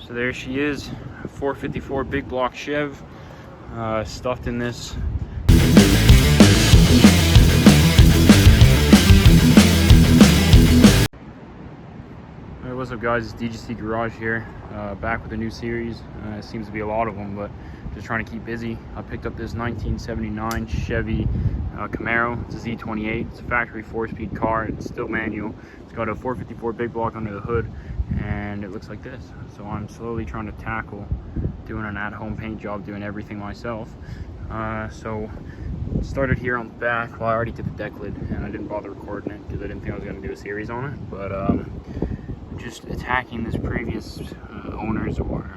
So there she is, 454 big block Chev, stuffed in this. Hey, what's up guys, it's DGC Garage here, back with a new series. Seems to be a lot of them, but just trying to keep busy. I picked up this 1979 Chevy Camaro. It's a Z28. It's a factory 4-speed car. It's still manual. It's got a 454 big block under the hood, and it looks like this. So I'm slowly trying to tackle doing an at-home paint job, doing everything myself. So started here on the back. Well, I already did the deck lid, and I didn't bother recording it because I didn't think I was going to do a series on it. But just attacking this previous owners or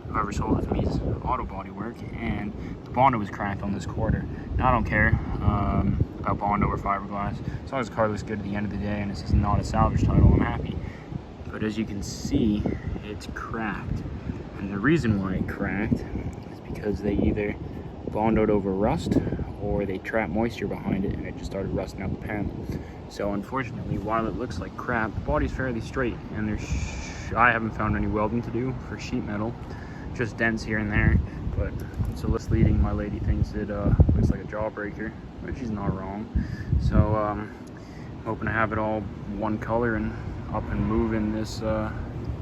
whoever sold it to me's auto body work, and the Bondo was cracked on this quarter. Now I don't care about Bondo or fiberglass. As long as the car looks good at the end of the day and this is not a salvage title, I'm happy. But as you can see, it's cracked. And the reason why it cracked is because they either Bondoed over rust or they trapped moisture behind it and it just started rusting out the panel. So unfortunately, while it looks like crap, the body's fairly straight, and I haven't found any welding to do for sheet metal, just dents here and there. But it's a misleading. My lady thinks it looks like a jawbreaker, but she's not wrong. So hoping to have it all one color and up and moving this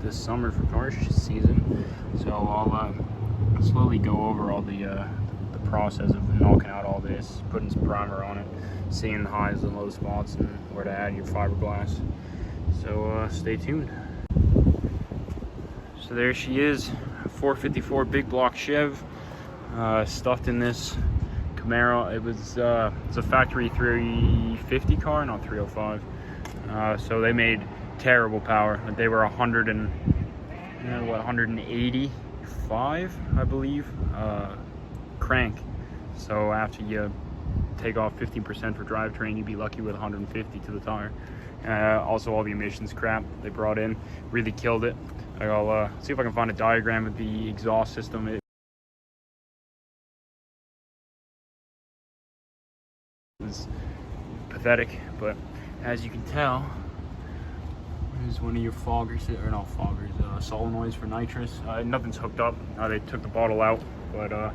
this summer for car season. So I'll slowly go over all the process of knocking out all this, putting some primer on it, seeing the highs and low spots, and where to add your fiberglass. So stay tuned. So there she is, 454 big block Chev, stuffed in this Camaro. It was it's a factory 350 car, not 305. So they made terrible power. They were 185, I believe, crank. So after you take off 15% for drivetrain, you'd be lucky with 150 to the tire. Also, all the emissions crap they brought in really killed it. I'll see if I can find a diagram of the exhaust system. It was pathetic, but as you can tell, there's one of your foggers, or not foggers, solenoids for nitrous. Nothing's hooked up. They took the bottle out, but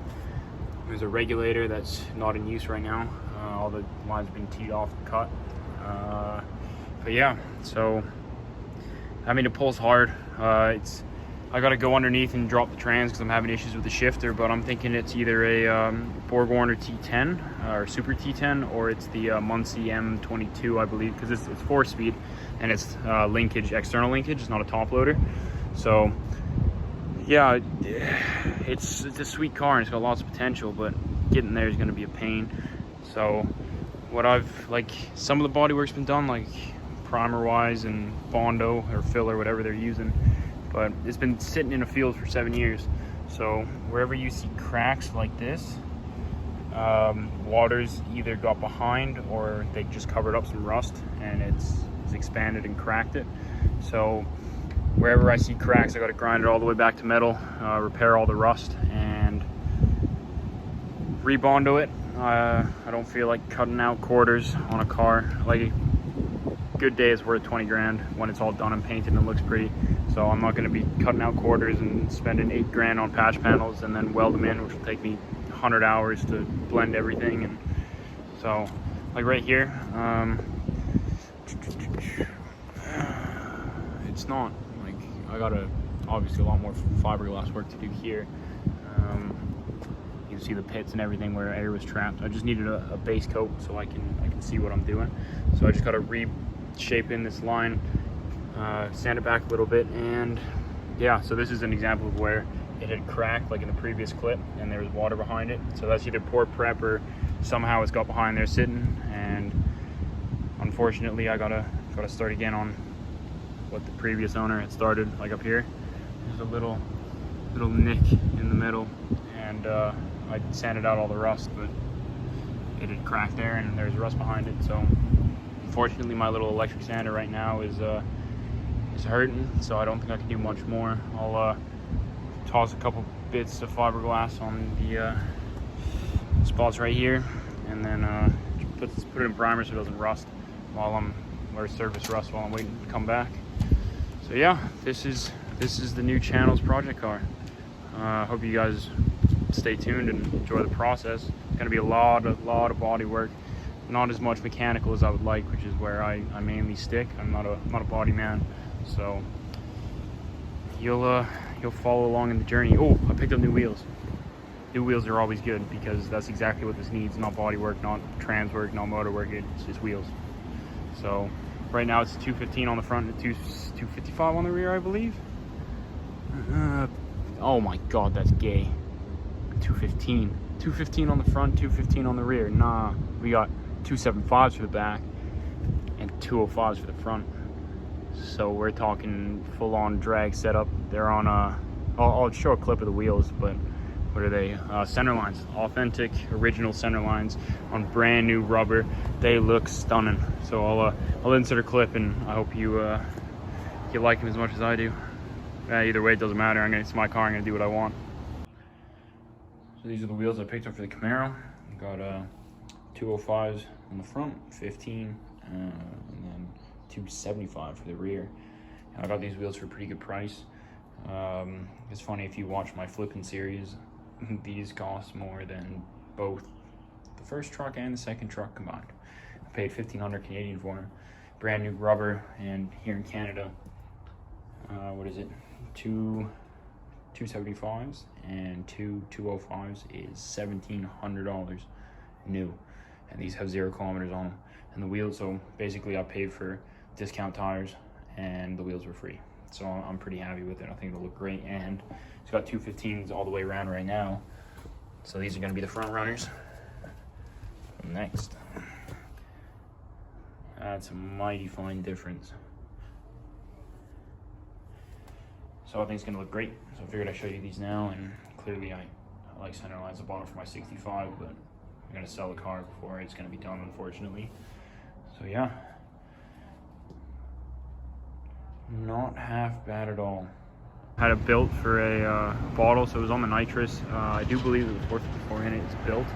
there's a regulator that's not in use right now. All the lines have been teed off and cut. But yeah, so I mean, it pulls hard. I gotta go underneath and drop the trans because I'm having issues with the shifter, but I'm thinking it's either a Borg-Warner T10 or Super T10, or it's the Muncie M22, I believe, because it's 4-speed and it's linkage, external linkage. It's not a top loader. So yeah, it's a sweet car and it's got lots of potential, but getting there is going to be a pain. So what some of the bodywork's been done, like primer wise and Bondo or filler, whatever they're using, but it's been sitting in a field for 7 years. So wherever you see cracks like this, water's either got behind or they just covered up some rust and it's expanded and cracked it. So wherever I see cracks, I got to grind it all the way back to metal, repair all the rust, and re-Bondo it. I don't feel like cutting out quarters on a car. Like, a good day is worth 20 grand when it's all done and painted and it looks pretty. So I'm not going to be cutting out quarters and spending 8 grand on patch panels and then weld them in, which will take me 100 hours to blend everything. And so, like right here, it's not. I got obviously a lot more fiberglass work to do here. You can see the pits and everything where air was trapped. I just needed a base coat so I can see what I'm doing. So I just got to reshape in this line, sand it back a little bit, and yeah. So this is an example of where it had cracked, like in the previous clip, and there was water behind it. So that's either poor prep or somehow it's got behind there sitting. And unfortunately, I gotta start again on what the previous owner had started. Like up here, there's a little nick in the middle, and I sanded out all the rust, but it had cracked there and there's rust behind it. So unfortunately, my little electric sander right now is hurting, so I don't think I can do much more. I'll toss a couple bits of fiberglass on the spots right here, and then put it in primer so it doesn't rust or surface rust while I'm waiting to come back. So yeah, this is this is the new channel's project car. Hope you guys stay tuned and enjoy the process. It's gonna be a lot of body work, not as much mechanical as I would like, which is where I mainly stick. I'm not a body man, so you'll follow along in the journey. Oh, I picked up new wheels. New wheels are always good because that's exactly what this needs. Not body work, not trans work, not motor work. It's just wheels. So right now it's 215 on the front and 255 on the rear, I believe. Oh my god, that's gay. 215 on the front, 215 on the rear. Nah, we got 275s for the back and 205s for the front. So we're talking full-on drag setup. They're on I'll show a clip of the wheels, but what are they? Center lines, authentic original center lines on brand new rubber. They look stunning. So I'll insert a clip, and I hope you like them as much as I do. Either way, it doesn't matter. It's my car. I'm gonna do what I want. So these are the wheels I picked up for the Camaro. Got 205s on the front, 15, and then 275 for the rear. I got these wheels for a pretty good price. It's funny, if you watch my flipping series, these cost more than both the first truck and the second truck combined. I paid 1,500 Canadian for them. Brand new rubber, and here in Canada, what is it? 275s and 205s is $1,700 new, and these have 0 kilometers on them. And the wheels, so basically I paid for discount tires and the wheels were free. So I'm pretty happy with it. I think it'll look great, and it's got 215s all the way around right now. So these are going to be the front runners. Next, that's a mighty fine difference. So I think it's going to look great. So I figured I'd show you these now, and clearly I like center lines. I bought it for my 65, but I'm going to sell the car before it's going to be done, unfortunately. So yeah, not half bad at all. Had it built for a bottle, so it was on the nitrous. I do believe it was 454 in it. It's built.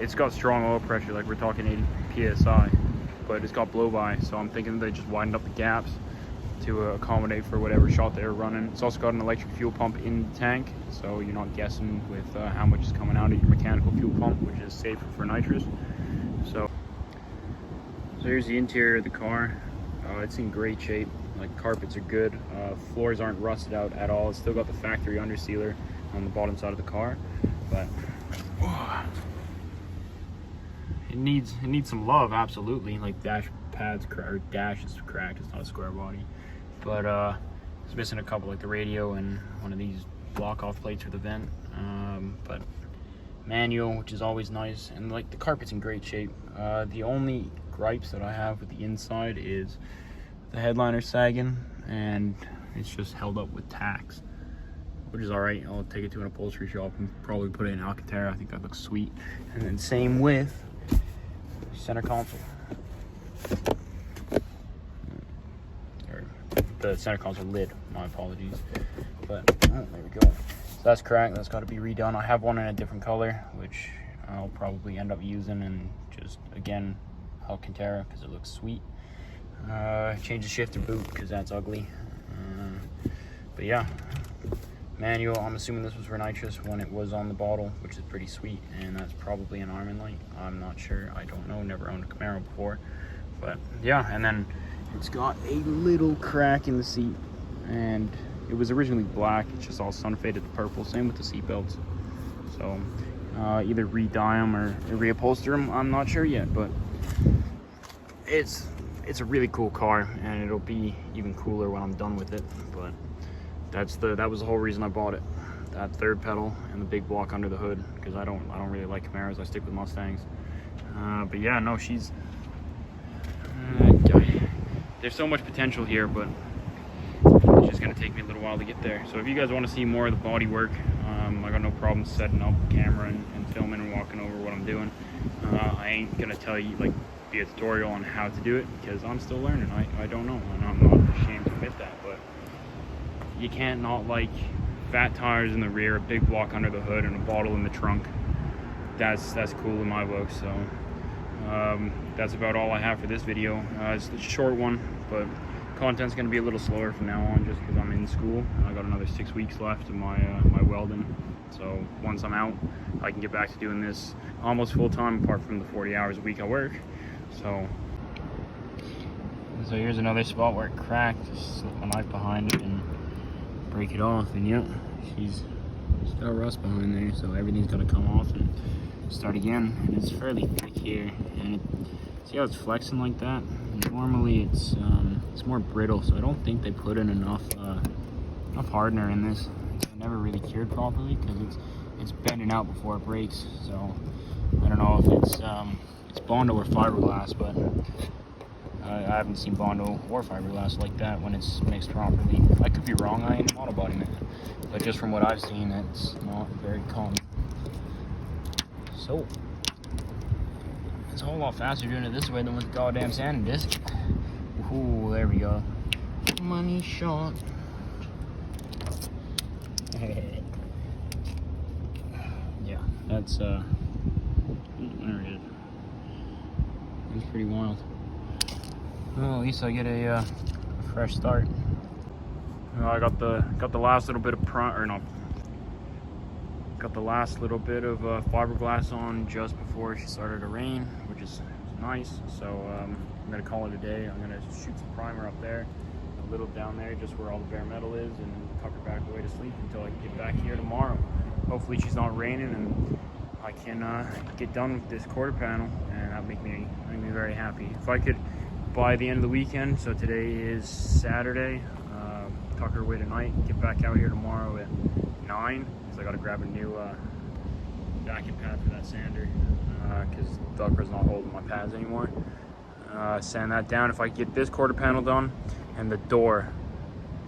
It's got strong oil pressure, like we're talking 80 psi, but it's got blow by, so I'm thinking they just widened up the gaps to accommodate for whatever shot they were running. It's also got an electric fuel pump in the tank, so you're not guessing with how much is coming out of your mechanical fuel pump, which is safer for nitrous. So here's the interior of the car. It's in great shape. Like, carpets are good. Floors aren't rusted out at all. It's still got the factory undersealer on the bottom side of the car, but it needs some love, absolutely. Like, dash pads or dash is cracked. It's not a square body, but it's missing a couple, like the radio and one of these block off plates for the vent. But manual, which is always nice, and like the carpet's in great shape. The only gripes that I have with the inside is the headliner's sagging, and it's just held up with tacks, which is all right. I'll take it to an upholstery shop and probably put it in Alcantara. I think that looks sweet. And then same with center console, or the center console lid, my apologies. But oh, there we go. So that's cracked. That's got to be redone. I have one in a different color, which I'll probably end up using, and just again Alcantara because it looks sweet. Change the shifter boot because that's ugly. But yeah, manual. I'm assuming this was for nitrous when it was on the bottle, which is pretty sweet, and that's probably an Armin light. I'm not sure. I don't know. Never owned a Camaro before, but yeah. And then it's got a little crack in the seat, and it was originally black. It's just all sun faded to purple. Same with the seat belts. So either re-dye them or reupholster them. I'm not sure yet, but it's a really cool car, and it'll be even cooler when I'm done with it. But that was the whole reason I bought it. That third pedal and the big block under the hood, because I don't really like Camaros. I stick with Mustangs. But yeah, no, she's there's so much potential here, but it's just gonna take me a little while to get there. So if you guys want to see more of the body work, I got no problem setting up camera and filming and walking over what I'm doing. I ain't gonna tell you, like, be a tutorial on how to do it, because I'm still learning. I don't know, and I'm not ashamed to admit that. But you can't not like fat tires in the rear, a big block under the hood, and a bottle in the trunk. That's cool in my book. So that's about all I have for this video. It's a short one, but content's going to be a little slower from now on, just because I'm in school. I got another 6 weeks left of my my welding. So once I'm out, I can get back to doing this almost full time, apart from the 40 hours a week I work. So here's another spot where it cracked. Just slip my knife behind it and break it off, and yeah, she's got rust behind there, so everything's gonna come off and start again. And it's fairly thick here, and see how it's flexing like that? Normally it's more brittle, so I don't think they put in enough hardener in this. It's never really cured properly because it's bending out before it breaks. So I don't know if it's Bondo or fiberglass, but I haven't seen Bondo or fiberglass like that when it's mixed properly. I could be wrong, I ain't an auto body man, but just from what I've seen, it's not very common. So it's a whole lot faster doing it this way than with the goddamn sanding disc. Ooh, there we go. Money shot. Yeah, that's there it is. It's pretty wild. Well, at least I get a fresh start. I got the last little bit of got the last little bit of fiberglass on just before she started to rain, which is nice. So I'm gonna call it a day. I'm gonna shoot some primer up there, a little down there, just where all the bare metal is, and tuck her back away to sleep until I can get back here tomorrow. Hopefully she's not raining and I can get done with this quarter panel, and that'll make me very happy. If I could, by the end of the weekend, so today is Saturday, tuck her away tonight, get back out here tomorrow at 9, because I got to grab a new vacuum pad for that sander, because the Velcro's not holding my pads anymore. Sand that down. If I get this quarter panel done and the door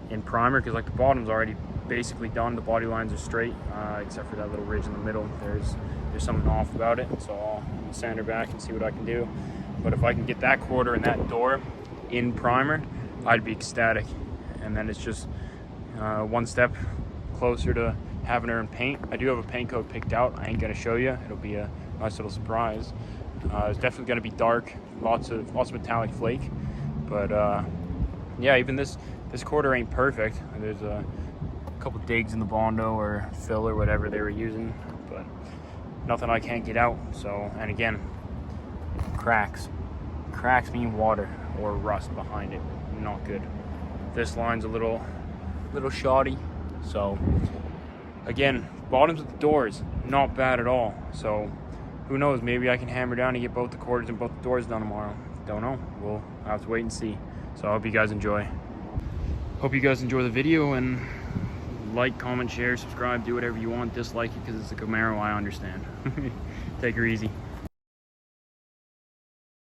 in primer, because like the bottom's already basically done, the body lines are straight, except for that little ridge in the middle. There's something off about it, so I'll sand her back and see what I can do. But if I can get that quarter and that door in primer, I'd be ecstatic. And then it's just one step closer to having her in paint. I do have a paint coat picked out. I ain't gonna show you. It'll be a nice little surprise. It's definitely gonna be dark, lots of metallic flake. But yeah, even this quarter ain't perfect. There's a couple digs in the Bondo or fill or whatever they were using, but nothing I can't get out. So, and again, cracks mean water or rust behind it. Not good. This line's a little shoddy. So again, bottoms of the doors, not bad at all. So who knows, maybe I can hammer down and get both the quarters and both the doors done tomorrow. Don't know. We'll have to wait and see. So I hope you guys enjoy. Hope you guys enjoy the video, and like, comment, share, subscribe, do whatever you want. Dislike it because it's a Camaro, I understand. Take her easy.